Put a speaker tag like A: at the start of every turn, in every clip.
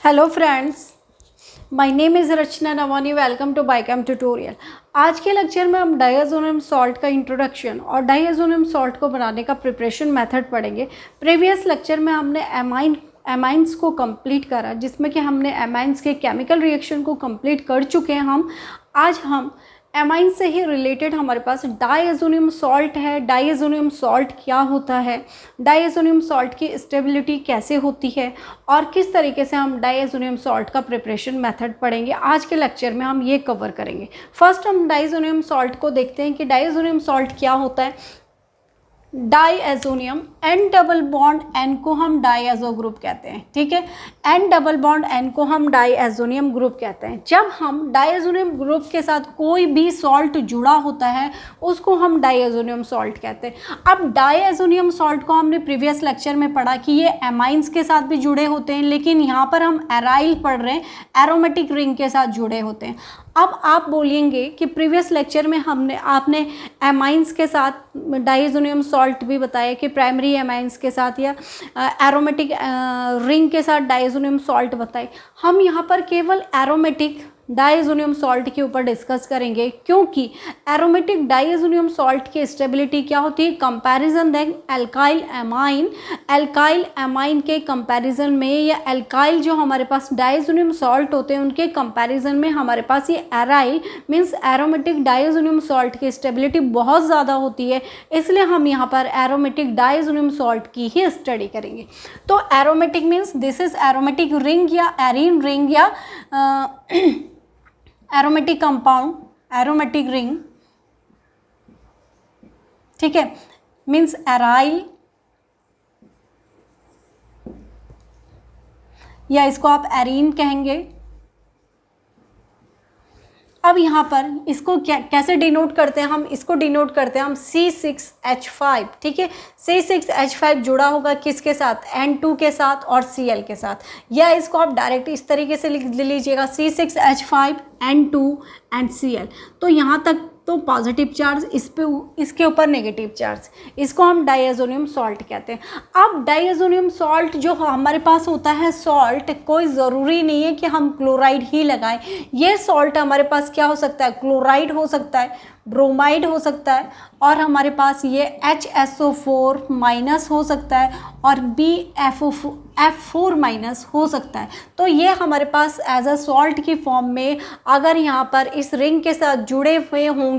A: Hello friends, my name is Rachna Navani. Welcome to बाइकैम tutorial. आज के लेक्चर में हम डाइअज़ोनियम सॉल्ट का इंट्रोडक्शन और डाइअज़ोनियम सॉल्ट को बनाने का प्रिपरेशन मेथड पढ़ेंगे। प्रीवियस लेक्चर में हमने एमाइंस को कंप्लीट करा, जिसमें कि हमने एमाइंस के केमिकल रिएक्शन को कंप्लीट कर चुके हैं। आज हम एमाइन से ही रिलेटेड हमारे पास डाइअज़ोनियम सॉल्ट है। डाइअज़ोनियम सॉल्ट क्या होता है, डाइअज़ोनियम सॉल्ट की स्टेबिलिटी कैसे होती है और किस तरीके से हम डाइअज़ोनियम सॉल्ट का प्रिपरेशन मेथड पढ़ेंगे। आज के लेक्चर में हम ये कवर करेंगे। फर्स्ट हम डाइअज़ोनियम सॉल्ट को देखते हैं कि डाइअज़ोनियम सॉल्ट क्या होता है। डाइअज़ोनियम एन डबल बॉन्ड एन को हम डाइअज़ो ग्रुप कहते हैं, ठीक है। एन डबल बॉन्ड एन को हम डाइअज़ोनियम ग्रुप कहते हैं। जब हम डाइअज़ोनियम ग्रुप के साथ कोई भी सॉल्ट जुड़ा होता है उसको हम डाइअज़ोनियम सॉल्ट कहते हैं। अब डाइअज़ोनियम सॉल्ट को हमने प्रीवियस लेक्चर में पढ़ा कि ये एमाइंस के साथ भी जुड़े होते हैं, लेकिन यहाँ पर हम एराइल पढ़ रहे हैं, एरोमेटिक रिंग के साथ जुड़े होते हैं। अब आप बोलेंगे कि प्रीवियस लेक्चर में आपने एमाइंस के साथ डाइअज़ोनियम सॉल्ट भी बताया कि प्राइमरी एमाइंस के साथ या एरोमेटिक रिंग के साथ डाइअज़ोनियम सॉल्ट बताए। हम यहाँ पर केवल एरोमेटिक डाइअज़ोनियम सॉल्ट के ऊपर डिस्कस करेंगे, क्योंकि एरोमेटिक डाइअज़ोनियम सॉल्ट की स्टेबिलिटी क्या होती है, comparison than alkyl amine. Alkyl amine के कंपैरिजन में या एल्काइल जो हमारे पास डाइअज़ोनियम सॉल्ट होते हैं उनके कंपैरिजन में हमारे पास ये aryl means aromatic diazonium salt की स्टेबिलिटी बहुत ज़्यादा होती है। इसलिए हम यहाँ पर एरोमेटिक डाइअज़ोनियम सॉल्ट की ही स्टडी करेंगे। तो aromatic means this is aromatic ring या एरीन रिंग या एरोमेटिक कंपाउंड, एरोमेटिक रिंग, ठीक है, मीन्स एराइल, या इसको आप एरीन कहेंगे। अब यहाँ पर इसको कैसे डिनोट करते हैं, हम इसको डिनोट करते हैं हम C6H5, ठीक है। C6H5 जुड़ा होगा किसके साथ, N2 के साथ और Cl के साथ, या इसको आप डायरेक्ट इस तरीके से लिख लीजिएगा C6H5 N2 एंड Cl। तो यहाँ तक तो पॉजिटिव चार्ज, इसके ऊपर नेगेटिव चार्ज, इसको हम डाइअज़ोनियम सॉल्ट कहते हैं। अब डाइअज़ोनियम सॉल्ट जो हमारे पास होता है सॉल्ट, कोई ज़रूरी नहीं है कि हम क्लोराइड ही लगाएं। ये सॉल्ट हमारे पास क्या हो सकता है, क्लोराइड हो सकता है, ब्रोमाइड हो सकता है, और हमारे पास ये HSO4 माइनस हो सकता है और BF4 माइनस हो सकता है। तो ये हमारे पास एज अ सॉल्ट की फॉर्म में अगर यहाँ पर इस रिंग के साथ जुड़े हुए होंगे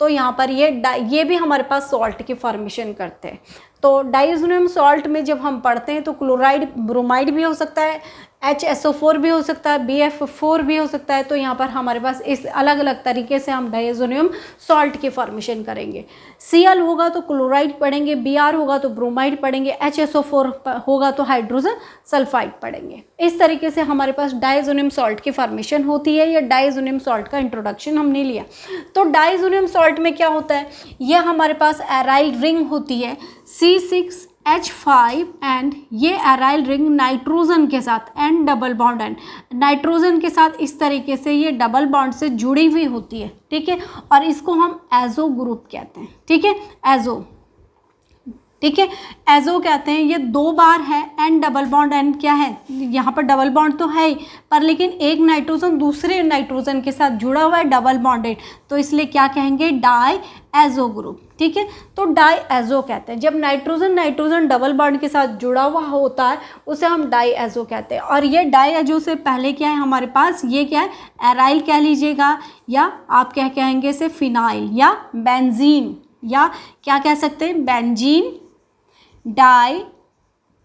A: तो यहाँ पर ये भी हमारे पास सॉल्ट की फॉर्मेशन करते हैं। तो डाइअज़ोनियम सॉल्ट में जब हम पढ़ते हैं तो क्लोराइड ब्रोमाइड भी हो सकता है, HSO4 भी हो सकता है, BF4 भी हो सकता है। तो यहाँ पर हमारे पास इस अलग अलग तरीके से हम डाइअज़ोनियम सॉल्ट की फॉर्मेशन करेंगे। Cl होगा तो क्लोराइड पढ़ेंगे, Br होगा तो ब्रोमाइड पढ़ेंगे, HSO4 होगा तो हाइड्रोजन सल्फाइड पढ़ेंगे। इस तरीके से हमारे पास डाइअज़ोनियम सॉल्ट की फॉर्मेशन होती है। या डाइअज़ोनियम सॉल्ट का इंट्रोडक्शन हमने लिया। तो डाइअज़ोनियम सॉल्ट में क्या होता है, यह हमारे पास एराइल रिंग होती है C6H5 एंड ये एराइल रिंग नाइट्रोजन के साथ N double bond N, nitrogen के साथ इस तरीके से ये डबल बॉन्ड से जुड़ी हुई होती है, ठीक है। और इसको हम एजो ग्रुप कहते हैं, ठीक है, एजो, ठीक है, एजो कहते हैं। ये दो बार है, N डबल बॉन्ड N क्या है, यहाँ पर डबल बॉन्ड तो है ही, पर लेकिन एक नाइट्रोजन दूसरे नाइट्रोजन के साथ जुड़ा हुआ है डबल बॉन्डेड, तो इसलिए क्या कहेंगे, डाई एजो ग्रुप, ठीक है। तो डाई एजो कहते हैं। जब नाइट्रोजन डबल बॉन्ड के साथ जुड़ा हुआ होता है उसे हम डाई एजो कहते हैं। और ये डाई एजो से पहले क्या है हमारे पास, ये क्या है, एराइल कह लीजिएगा, या आप क्या कहेंगे इसे, फिनाइल या बेंजीन, या क्या कह सकते हैं, बेंजीन डाई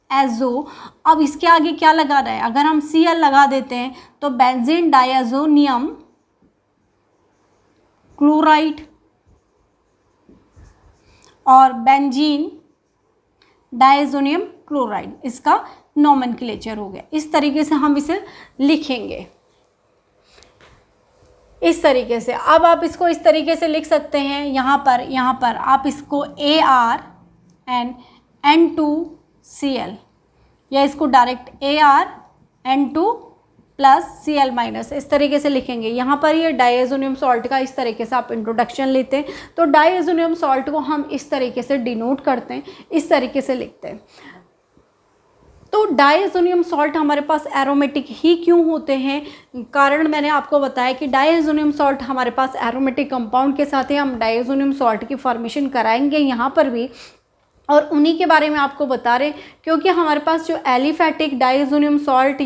A: एजो। अब इसके आगे क्या लगाना है, अगर हम Cl लगा देते हैं तो बेंजीन डाइअज़ोनियम क्लोराइड और बेंजीन डाइअज़ोनियम क्लोराइड, इसका नोमेनक्लेचर हो गया। इस तरीके से हम इसे लिखेंगे, इस तरीके से। अब आप इसको इस तरीके से लिख सकते हैं, यहाँ पर आप इसको AR एंड N2Cl, या इसको direct ArN2 plus Cl minus, इस तरीके से लिखेंगे। यहाँ पर ये डाइअज़ोनियम सॉल्ट का इस तरीके से आप इंट्रोडक्शन लेते हैं। तो डाइअज़ोनियम सॉल्ट को हम इस तरीके से डिनोट करते हैं, इस तरीके से लिखते हैं। तो डायज़ोनियम सॉल्ट हमारे पास एरोमेटिक ही क्यों होते हैं? कारण मैंने आपको बताया कि डायज़ोनियम सॉल्ट हमारे पास एरोमेटिक कंपाउंड के साथ ही हम डायज़ोनियम सॉल्ट की फॉर्मेशन कराएंगे यहाँ पर भी, और उन्हीं के बारे में आपको बता रहे, क्योंकि हमारे पास जो एलिफैटिक डायज़ोनियम सॉल्ट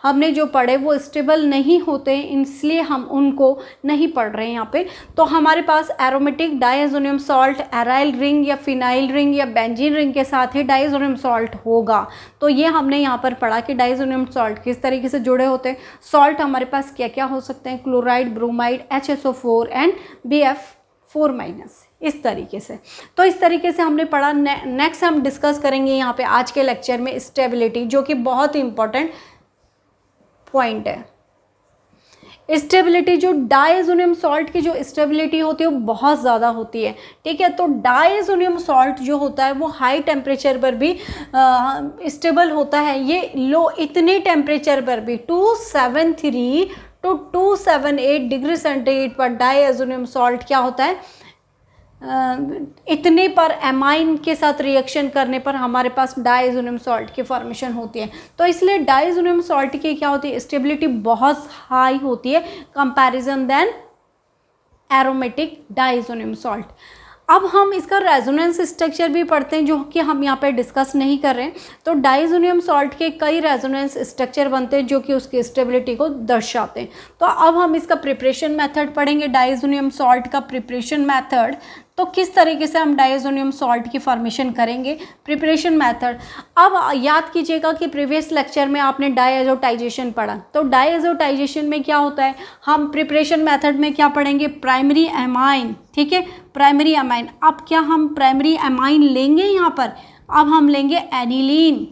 A: हमने जो पढ़े वो स्टेबल नहीं होते हैं, इसलिए हम उनको नहीं पढ़ रहे हैं यहाँ पे। तो हमारे पास aromatic diazonium salt aryl ring या फिनाइल रिंग या बेंजीन रिंग के साथ ही डायज़ोनियम सॉल्ट होगा। तो ये हमने यहाँ पर पढ़ा कि डायज़ोनियम सॉल्ट किस तरीके से जुड़े होते हैं। सॉल्ट हमारे पास क्या क्या हो सकते हैं? Chloride, bromide, HSO4 and BF4-, इस तरीके से। तो इस तरीके से हमने पढ़ा। नेक्स्ट हम डिस्कस करेंगे यहाँ पे आज के लेक्चर में स्टेबिलिटी, जो कि बहुत ही इंपॉर्टेंट पॉइंट है। स्टेबिलिटी, जो डायज़ोनियम सॉल्ट की जो स्टेबिलिटी होती है वो बहुत ज़्यादा होती है, ठीक है। तो डायज़ोनियम सॉल्ट जो होता है वो हाई टेम्परेचर पर भी स्टेबल होता है। ये लो इतने टेम्परेचर पर भी 273 to 278 डिग्री सेंटीग्रेड पर डायज़ोनियम सॉल्ट क्या होता है, इतने पर एमाइन के साथ रिएक्शन करने पर हमारे पास डायज़ोनियम सॉल्ट की फॉर्मेशन होती है। तो इसलिए डायज़ोनियम सॉल्ट की क्या होती है, स्टेबिलिटी बहुत हाई होती है comparison than aromatic diazonium salt. अब हम इसका रेजोनेंस स्ट्रक्चर भी पढ़ते हैं, जो कि हम यहाँ पे डिस्कस नहीं कर रहे हैं। तो डायज़ोनियम सॉल्ट के कई रेजोनेंस स्ट्रक्चर बनते हैं जो कि उसकी स्टेबिलिटी को दर्शाते हैं। तो अब हम इसका प्रिपरेशन मेथड पढ़ेंगे, डायज़ोनियम सॉल्ट का प्रिपरेशन मेथड। तो किस तरीके से हम डायज़ोनियम सॉल्ट की फॉर्मेशन करेंगे, प्रिपरेशन मेथड। अब याद कीजिएगा कि प्रीवियस लेक्चर में आपने डायज़ोटाइजेशन पढ़ा। तो डायज़ोटाइजेशन में क्या होता है, हम प्रिपरेशन मेथड में क्या पढ़ेंगे, प्राइमरी एमाइन, ठीक है, प्राइमरी एमाइन। अब क्या हम प्राइमरी एमाइन लेंगे यहाँ पर, अब हम लेंगे एनिलीन।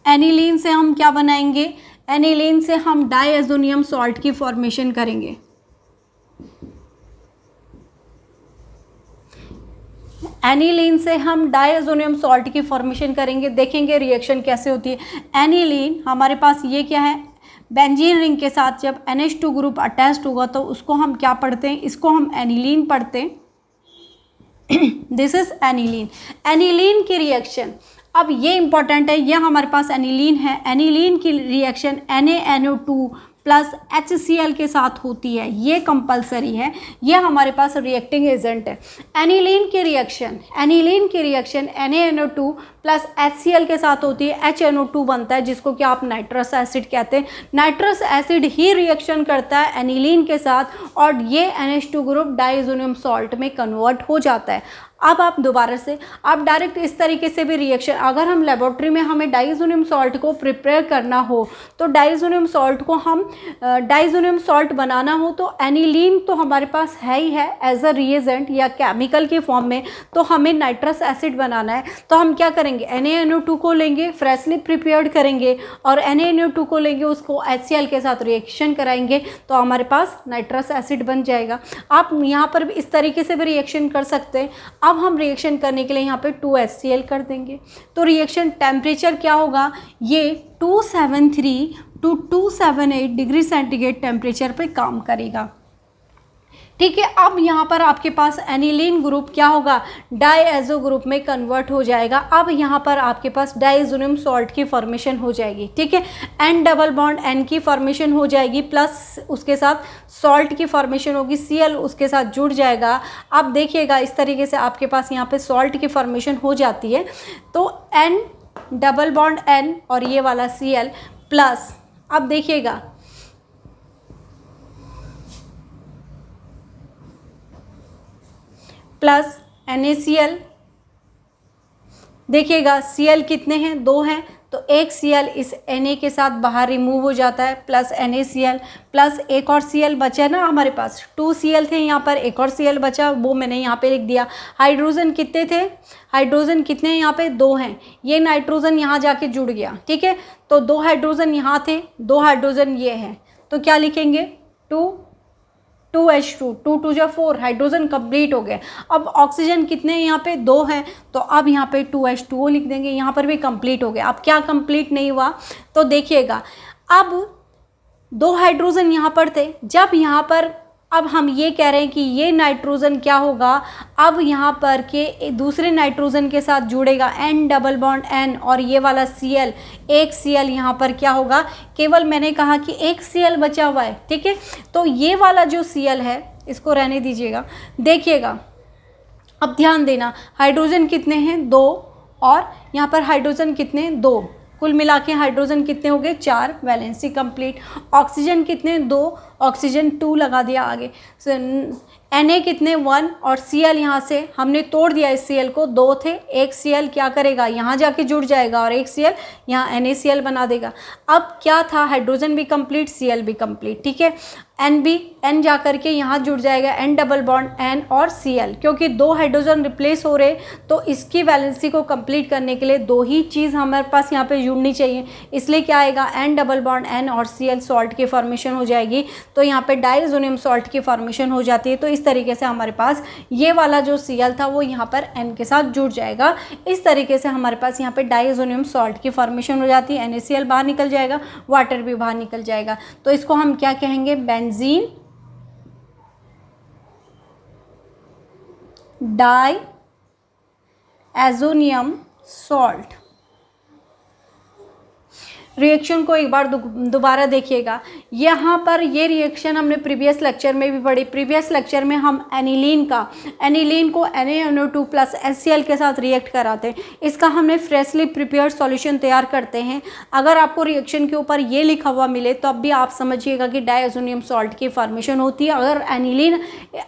A: एनिलीन से हम क्या बनाएंगे, एनिलीन से हम डायज़ोनियम सॉल्ट की फॉर्मेशन करेंगे। एनिलीन से हम डायज़ोनियम सॉल्ट की फॉर्मेशन करेंगे। देखेंगे रिएक्शन कैसे होती है। एनिलीन हमारे पास ये क्या है, बेंजीन रिंग के साथ जब NH2 ग्रुप अटैच्ड होगा तो उसको हम क्या पढ़ते हैं, इसको हम एनिलीन पढ़ते हैं। This is aniline. एनिलीन की रिएक्शन, अब ये इंपॉर्टेंट है, ये हमारे पास एनिलीन है। एनिलीन की रिएक्शन NaNO2 प्लस HCl के साथ होती है, ये कंपलसरी है, ये हमारे पास रिएक्टिंग एजेंट है। एनिलीन की रिएक्शन NaNO2 प्लस HCl के साथ होती है, HNO2 बनता है, जिसको कि आप नाइट्रस एसिड कहते हैं। नाइट्रस एसिड ही रिएक्शन करता है एनिलीन के साथ और ये NH2 ग्रुप डायज़ोनियम सॉल्ट में कन्वर्ट हो जाता है। अब आप दोबारा से आप डायरेक्ट इस तरीके से भी रिएक्शन, अगर हम लेबोरेटरी में हमें डायज़ोनियम सॉल्ट को प्रिपेयर करना हो, तो डायज़ोनियम सॉल्ट को हम डायज़ोनियम सॉल्ट बनाना हो तो एनिलीन तो हमारे पास है ही है एज अ रिएजेंट या केमिकल के फॉर्म में। तो हमें नाइट्रस एसिड बनाना है तो हम क्या करेंगे, NaNO2 को लेंगे, फ्रेशली प्रिपेयर्ड करेंगे और NaNO2 को लेंगे, उसको HCl के साथ रिएक्शन कराएंगे तो हमारे पास नाइट्रस एसिड बन जाएगा। आप यहाँ पर भी इस तरीके से भी रिएक्शन कर सकते हैं। अब हम रिएक्शन करने के लिए यहाँ पे 2HCl कर देंगे तो रिएक्शन टेम्परेचर क्या होगा, ये 273 to 278 डिग्री सेंटीग्रेड टेम्परेचर पे काम करेगा, ठीक है। अब यहाँ पर आपके पास एनिलीन ग्रुप क्या होगा, डायएजो ग्रुप में कन्वर्ट हो जाएगा। अब यहाँ पर आपके पास डायज़ोनियम सॉल्ट की फॉर्मेशन हो जाएगी, ठीक है। N डबल बॉन्ड N की फॉर्मेशन हो जाएगी, प्लस उसके साथ सॉल्ट की फॉर्मेशन होगी, Cl उसके साथ जुड़ जाएगा। अब देखिएगा इस तरीके से आपके पास यहाँ पे सॉल्ट की फॉर्मेशन हो जाती है। तो N डबल बॉन्ड N और ये वाला Cl प्लस, अब देखिएगा प्लस NaCl, देखिएगा Cl कितने हैं, 2 हैं, तो एक Cl इस Na के साथ बाहर रिमूव हो जाता है, प्लस NaCl प्लस एक और Cl बचा ना हमारे पास, 2 Cl थे यहाँ पर, एक और Cl बचा, वो मैंने यहाँ पे लिख दिया। हाइड्रोजन कितने थे, हाइड्रोजन कितने हैं यहाँ पे, 2 हैं, ये नाइट्रोजन यहाँ जाके जुड़ गया, ठीक है। तो 2 हाइड्रोजन यहाँ थे, 2 हाइड्रोजन ये हैं, तो क्या लिखेंगे, 2H2, 2 2 जा 4, हाइड्रोजन कंप्लीट हो गए। अब ऑक्सीजन कितने हैं यहाँ पे, 2 हैं, तो अब यहाँ पे 2H2O लिख देंगे, यहाँ पर भी कंप्लीट हो गया। अब क्या कंप्लीट नहीं हुआ, तो देखिएगा अब 2 हाइड्रोजन यहाँ पर थे, जब यहाँ पर अब हम ये कह रहे हैं कि ये नाइट्रोजन क्या होगा, अब यहाँ पर के दूसरे नाइट्रोजन के साथ जुड़ेगा N डबल बॉन्ड N, और ये वाला Cl, एक Cl यहाँ पर क्या होगा, केवल मैंने कहा कि एक Cl बचा हुआ है, ठीक है। तो ये वाला जो Cl है इसको रहने दीजिएगा, देखिएगा अब ध्यान देना, हाइड्रोजन कितने हैं, 2, और यहाँ पर हाइड्रोजन कितने, 2, कुल मिला के हाइड्रोजन कितने हो गए, 4, वैलेंसी कंप्लीट। ऑक्सीजन कितने, 2, ऑक्सीजन 2 लगा दिया आगे। Na कितने, 1, और Cl यहाँ से हमने तोड़ दिया, इस Cl को, 2 थे, एक Cl क्या करेगा, यहाँ जाके जुड़ जाएगा, और एक Cl यहाँ NaCl बना देगा। अब क्या था, हाइड्रोजन भी कंप्लीट, Cl भी कंप्लीट, ठीक है। N जा करके यहाँ जुड़ जाएगा, N डबल बॉन्ड N और Cl, क्योंकि 2 हाइड्रोजन रिप्लेस हो रहे, तो इसकी वैलेंसी को कंप्लीट करने के लिए 2 ही चीज़ हमारे पास यहाँ पे जुड़नी चाहिए, इसलिए क्या आएगा, N डबल बॉन्ड N और Cl सॉल्ट की फॉर्मेशन हो जाएगी। तो यहाँ पे डायज़ोनियम सॉल्ट की फॉर्मेशन हो जाती है। तो इस तरीके से हमारे पास ये वाला जो Cl था वो यहाँ पर N के साथ जुड़ जाएगा। इस तरीके से हमारे पास यहाँ पे डायज़ोनियम सॉल्ट की फॉर्मेशन हो जाती है, NaCl बाहर निकल जाएगा, वाटर भी बाहर निकल जाएगा। तो इसको हम क्या कहेंगे, बेंजीन डायज़ोनियम सॉल्ट। रिएक्शन को एक बार दोबारा देखिएगा, यहाँ पर ये रिएक्शन हमने प्रीवियस लेक्चर में भी पढ़ी। प्रीवियस लेक्चर में हम एनिलीन को NaNO2 प्लस HCl के साथ रिएक्ट कराते हैं। इसका हमने फ्रेशली प्रिपेयर्ड सॉल्यूशन तैयार करते हैं। अगर आपको रिएक्शन के ऊपर ये लिखा हुआ मिले तो अब भी आप समझिएगा कि डायज़ोनियम सॉल्ट की फॉर्मेशन होती है। अगर एनिलीन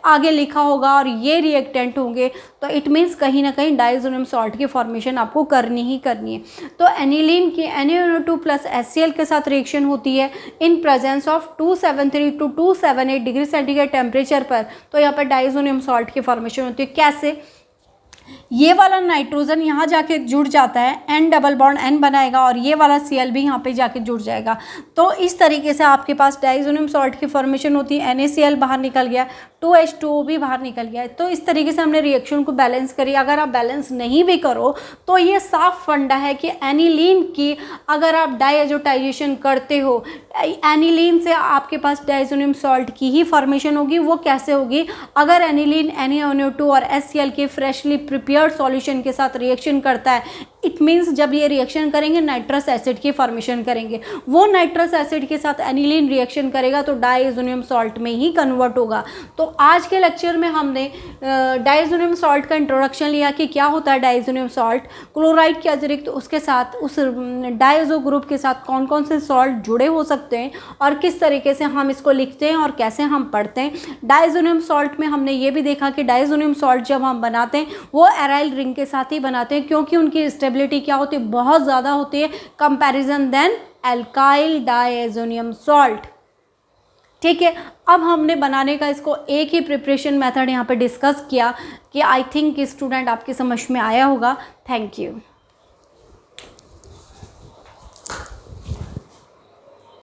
A: आगे लिखा होगा और ये रिएक्टेंट होंगे तो इट मीन्स कहीं ना कहीं डायज़ोनियम सॉल्ट की फॉर्मेशन आपको करनी ही करनी है। तो एनिलीन की NaNO2 प्लस HCl के साथ रिएक्शन होती है in presence of 273 to 278 degree centigrade temperature पर। तो यहाँ पर डायज़ोनियम सॉल्ट की फॉर्मेशन होती है। कैसे, ये वाला नाइट्रोजन यहाँ जाके जुड़ जाता है, N डबल बॉन्ड N बनाएगा, और ये वाला Cl भी यहाँ पे जाके जुड़ जाएगा। तो इस तरीके से आपके पास डायज़ोनियम सॉल्ट की फॉर्मेशन होती है। NaCl बाहर निकल गया, 2H2O भी बाहर निकल गया। तो इस तरीके से हमने रिएक्शन को बैलेंस करी। अगर आप बैलेंस नहीं भी करो तो ये साफ फंडा है कि एनिलीन की अगर आप डायजोटाइजेशन करते हो, एनिलीन से आपके पास डायज़ोनियम सॉल्ट की ही फॉर्मेशन होगी। वो कैसे होगी, अगर एनिलीन NaNO2 और HCl के फ्रेशली प्रिपेयर्ड सॉल्यूशन के साथ रिएक्शन करता है, इट मीन्स जब ये रिएक्शन करेंगे नाइट्रस एसिड की फॉर्मेशन करेंगे। वो नाइट्रस एसिड के साथ एनिलीन रिएक्शन करेगा तो डायज़ोनियम सॉल्ट में ही कन्वर्ट होगा। तो आज के लेक्चर में हमने डायज़ोनियम सॉल्ट का इंट्रोडक्शन लिया कि क्या होता है डायज़ोनियम सॉल्ट, क्लोराइड के अतिरिक्त उसके साथ उस डायज़ो ग्रुप के साथ कौन कौन से सॉल्ट जुड़े हो सकते हैं और किस तरीके से हम इसको लिखते हैं और कैसे हम पढ़ते हैं। डायज़ोनियम सॉल्ट में हमने ये भी देखा कि डायज़ोनियम सॉल्ट जब हम बनाते हैं वो एराइल रिंग के साथ ही बनाते हैं, क्योंकि उनकी स्टेबिलिटी क्या होती है, बहुत ज़्यादा होती है comparison than alkyl diazonium salt. ठीक है, अब हमने बनाने का इसको एक ही प्रिपरेशन मेथड यहाँ पे डिस्कस किया कि आई थिंक स्टूडेंट आपकी समझ में आया होगा। Thank you.